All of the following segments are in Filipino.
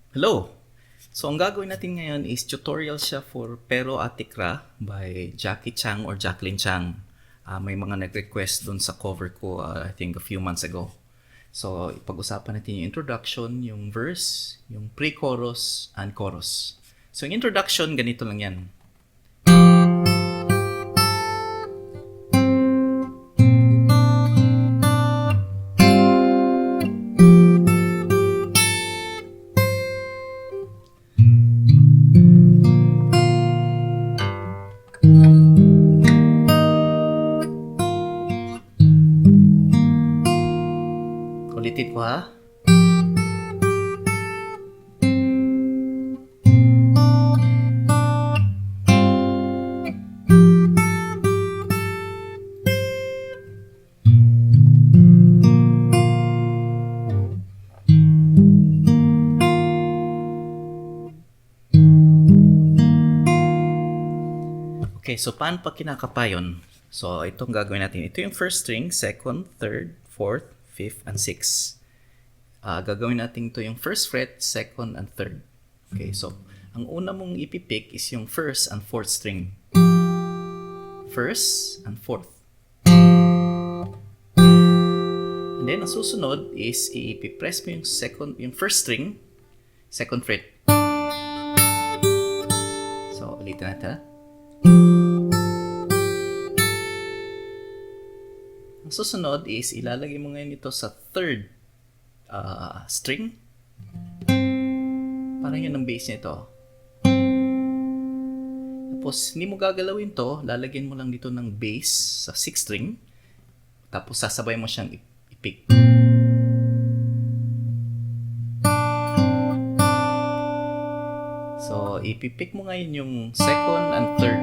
Hello! So, ang gagawin natin ngayon is tutorial siya for Pero Atik by Jacky Chang or Jacqueline Chang. May mga nag-request dun sa cover ko, I think a few months ago. So, ipag-usapan natin yung introduction, yung verse, yung pre-chorus, and chorus. So, yung introduction, ganito lang yan. Ulitin ko ha. Okay, so paano pa kinakapayon? So, itong gagawin natin. Ito yung first string, second, third, fourth, fifth, and sixth. Gagawin natin ito yung first fret, second, and third. Okay, so, ang una mong ipipick is yung first and fourth string. First and fourth. And then, ang susunod is ipipress mo yung first string, second fret. So, ulitin natin ha. Ang susunod is ilalagay mo ngayon ito sa third string. Parang yun ang bass nito. Tapos hindi mo gagalawin to, lalagyan mo lang dito ng bass sa sixth string. Tapos sasabay mo siyang i-pick. So ipipick mo ngayon yung second and third.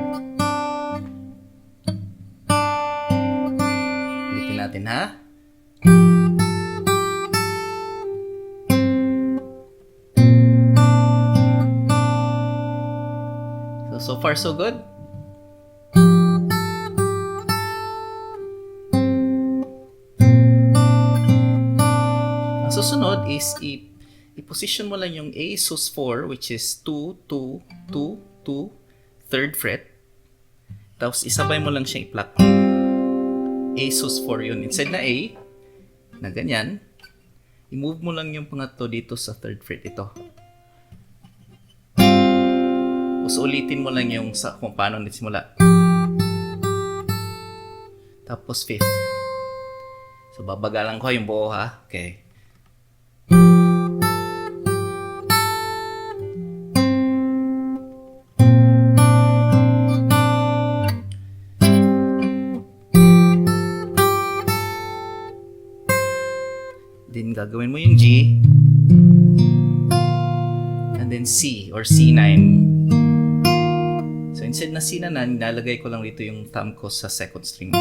Natin ha. So far so good. Ang susunod is i-position mo lang yung A sus4 which is 2, 2, 2, 2, third fret. Tapos isabay mo lang siyang i-pluck. A sus4 yun. Inside na A, na ganyan, i-move mo lang yung pangatlo dito sa third fret ito. Tapos ulitin mo lang yung kung paano nagsimula. Tapos fifth. So babagalan ko yung buo ha. Okay. Then gagawin mo yung G and then C or C9. So instead na C na nilalagay ko lang dito yung thumb ko sa second string.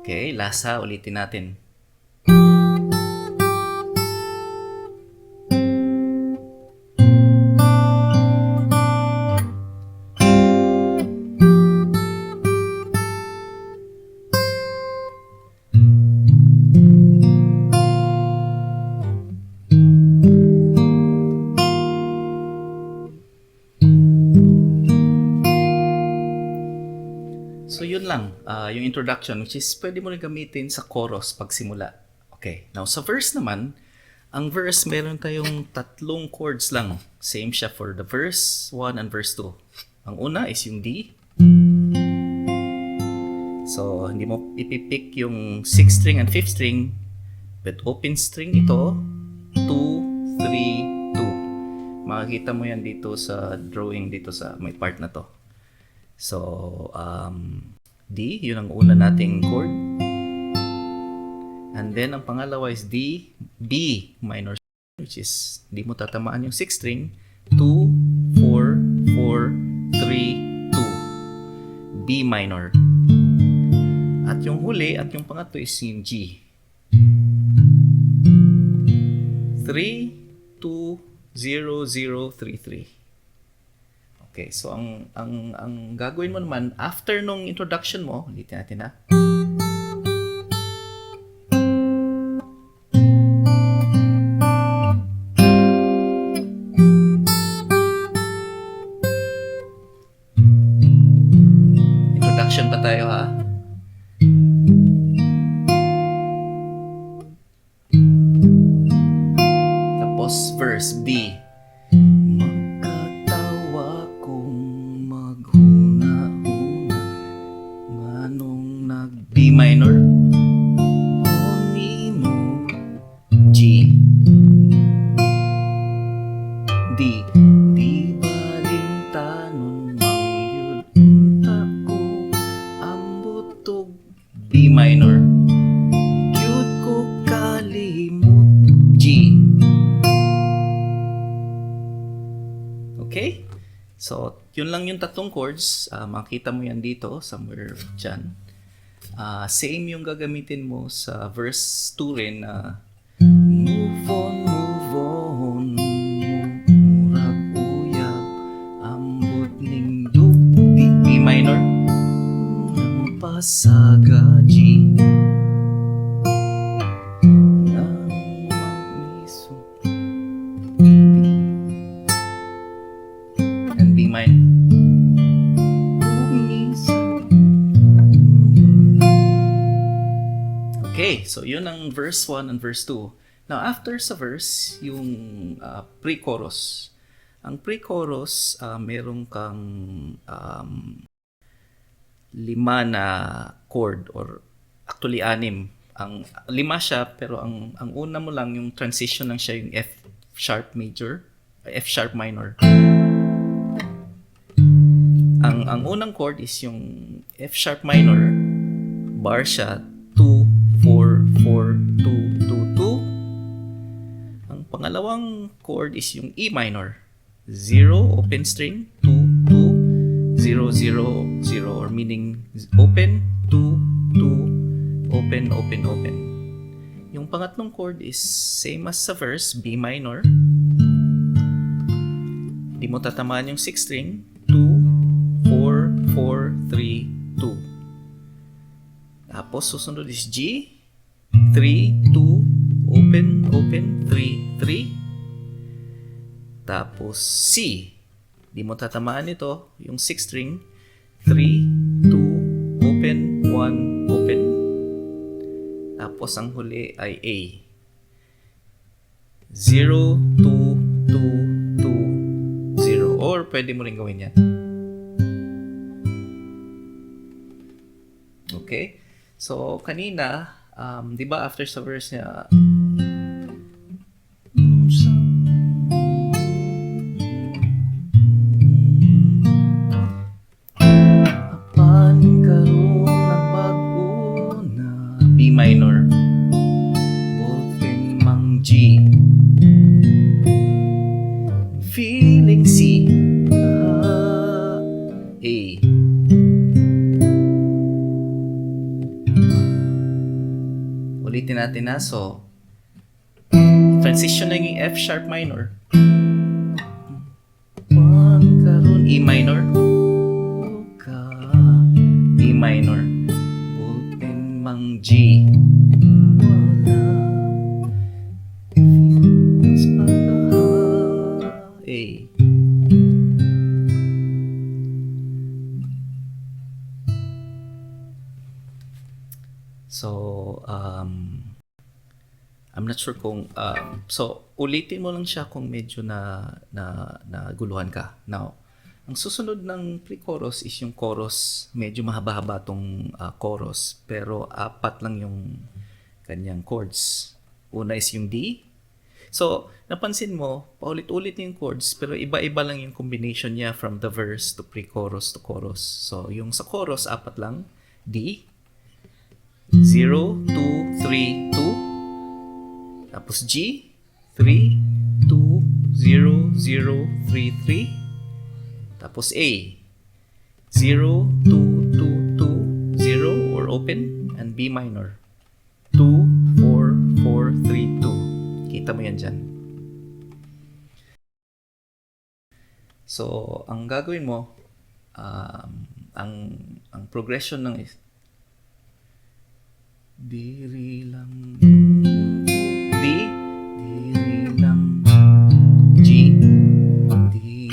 Okay, lasa ulitin natin. So yun lang, yung introduction which is pwede mo rin gamitin sa chorus pagsimula. Okay, now sa verse naman, ang verse meron tayong tatlong chords lang. Same siya for the verse 1 and verse 2. Ang una is yung D. So hindi mo ipipick yung 6th string and 5th string, but open string ito, 2, 3, 2. Makikita mo yan dito sa drawing dito sa may part na to. So, D, yun ang una nating chord. And then, ang pangalawa is D, B minor, which is, di mo tatamaan yung 6th string. 2, 4, 4, 3, 2. B minor. At yung huli, at yung pangatlo is yung G. 3, 2, 0, 0, 3, 3. Okay, so ang gagawin mo naman after nung introduction mo, ulitin natin ha. Tapos verse D. Magkatawa kong maghunahuna, manong nag-B minor, mo, G, D. Di baling tanon mangyud unta ko ambutog B minor, gyud ko kalimot G. Okay? So, yun lang yung tatlong chords. Makita mo yan dito, somewhere dyan. Same yung gagamitin mo sa verse 2 rin na move on, murag uyab, ambot ning dug, B minor, nang pasaga G, nang magmiso, and B minor. Okay, so yun ang verse 1 and verse 2. Now, after sa verse, yung pre-chorus. Ang pre-chorus, meron kang 5 na chord, or actually 6. Ang 5 siya, pero ang una mo lang, yung transition lang siya yung F sharp major, F sharp minor. Ang unang chord is yung F sharp minor, bar siya, 2, 4, 4, 2, 2, 2. Ang pangalawang chord is yung E minor. 0, open string, 2, 2, 0, 0, 0, or meaning open, 2, 2, open, open, open. Yung pangatlong chord is same as sa verse, B minor. Di mo tatamaan yung 6th string, 2, 4, 4, 3, 2. Tapos susunod is G, 3, 2, open, open, 3, 3. Tapos C, di mo tatamaan ito, yung 6th string, 3, 2, open, 1, open. Tapos ang huli ay A, 0, 2, 2, 2, 0. Or pwede mo rin gawin yan. Okay? So, kanina, di ba after sa verse niya, apan karon nagbag-una, B minor, ballpen mang G, feeling C, A. Ulitin natin na. So, transition na yung F sharp minor. Pagkaroon, E minor. E minor. Ballpen mang G. A. So, I'm not sure kung, so, ulitin mo lang siya kung medyo naguluhan ka. Now, ang susunod ng pre-chorus is yung chorus. Medyo mahaba-haba tong chorus, pero 4 lang yung kanyang chords. Una is yung D. So, napansin mo, paulit-ulit yung chords, pero iba-iba lang yung combination niya from the verse to pre-chorus to chorus. So, yung sa chorus, 4 lang. D, 0, 2, 3, 2. Tapos G, 3, 2, 0, 0, 3, 3. Tapos A, 0, 2, 2, 2, 0, or open, and B minor, 2, 4, 4, 3, 2. Kita mo yan dyan. So, ang gagawin mo, ang progression ng diri lang D, diri lang G, diri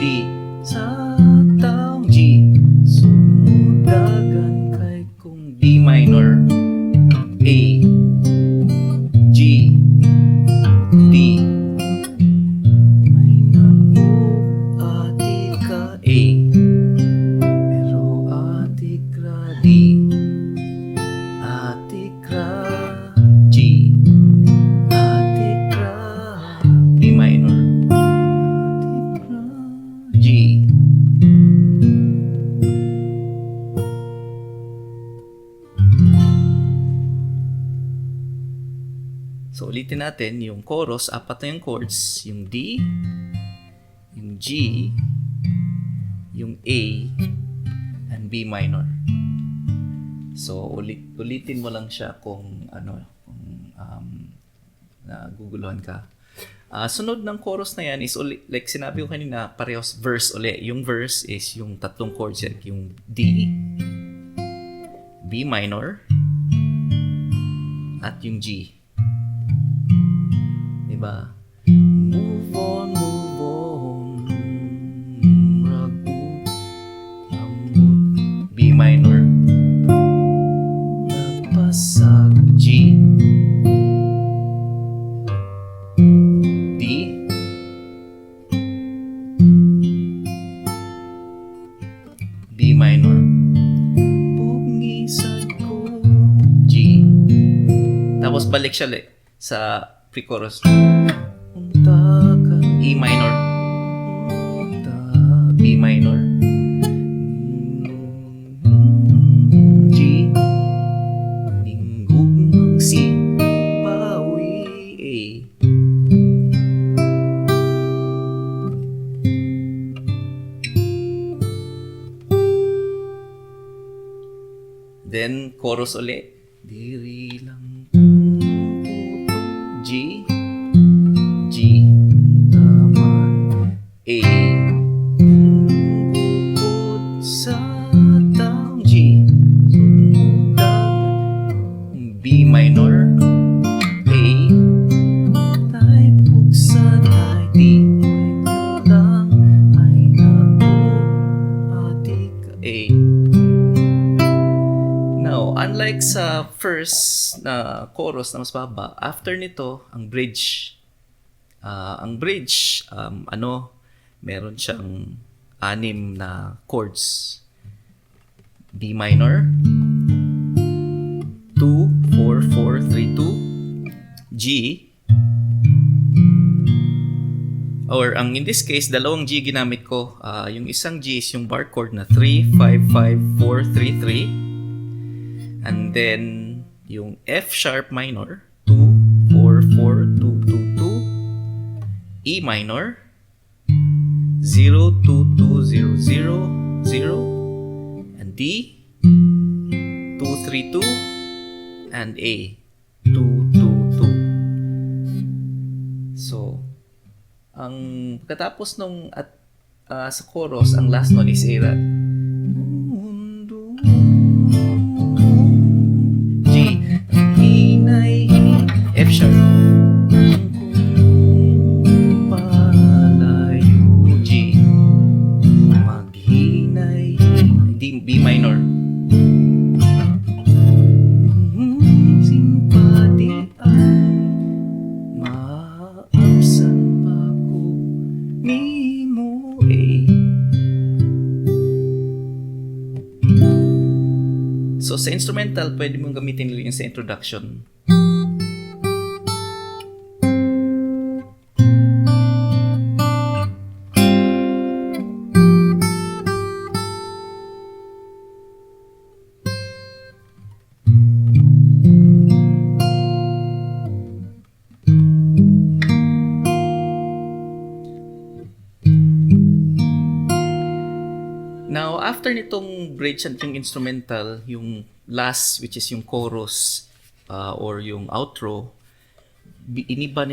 D, sa taong G, sumudagan kay kong D minor, A, G, ulitin natin, yung chorus, apat na yung chords, yung D, yung G, yung A, and B minor. So, ulitin mo lang siya kung naguguluhan ka. Sunod ng chorus na yan is, like sinabi ko kanina, parehas verse uli. Yung verse is yung tatlong chords, yung D, B minor, at yung G. Diba? Move on, ragut, amut, B minor, napasag, G, D, B minor, pugisag ko, G. Tapos balik siya sa pre-chorus. Punta ka, E minor, punta, B minor, G, ninggugmang C, bawi, A. Then, chorus ulit. Diri lang puto, G, G, taman, A, bukod sa taong G, sundagan, B minor, A, tay pugsan, ay di, lang, ay naku, atik, A. Now, unlike sa first na chorus na mas baba, after nito, ang bridge. Meron siyang 6 na chords. B minor, 2, 4, 4, 3, 2, G, or in this case, dalawang G ginamit ko. Yung isang G is yung bar chord na 3, 5, 5, 4, 3, 3. And then, yung F sharp minor, 2, 4, 4, 2, 2, 2. E minor, 0, 2, 2, 0, 0, 0. And D, 2, 3, 2. And A, 2, 2, 2. So, ang katapos nung sa chorus, ang last note is A. F sharp, palayo, G, maghinay, D, B minor, simpati ay maabsan pa ko ni mo, A. So sa instrumental, pwede mong gamitin nila yung sa introduction. Now, after nitong bridge at yung instrumental, yung last, which is yung chorus or yung outro, iniba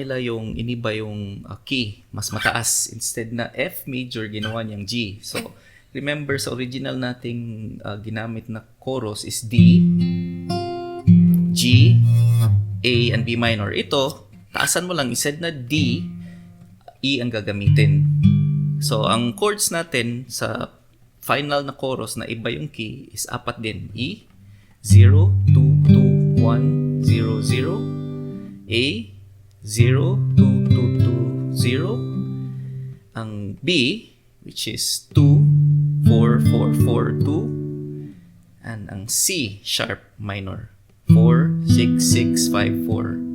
yung key, mas mataas. Instead na F major, ginawa niyang G. So, remember sa original nating ginamit na chorus is D, G, A, and B minor. Ito, taasan mo lang, instead na D, E ang gagamitin. So, ang chords natin sa final na chorus na iba yung key is apat din. E, 0, 2, 2, 1, 0, 0. A, 0, 2, 2, 2, 0. Ang B, which is 2, 4, 4, 4, 2. And ang C sharp minor, 4, 6, 6, 5, 4.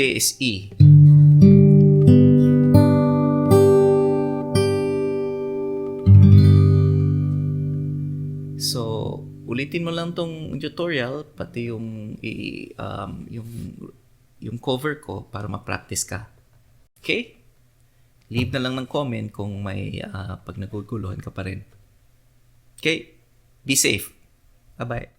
play is E. So, ulitin mo lang tong tutorial, pati yung cover ko para ma-practice ka. Okay? Leave na lang ng comment kung may pag naguguluhan ka pa rin. Okay? Be safe. Bye-bye.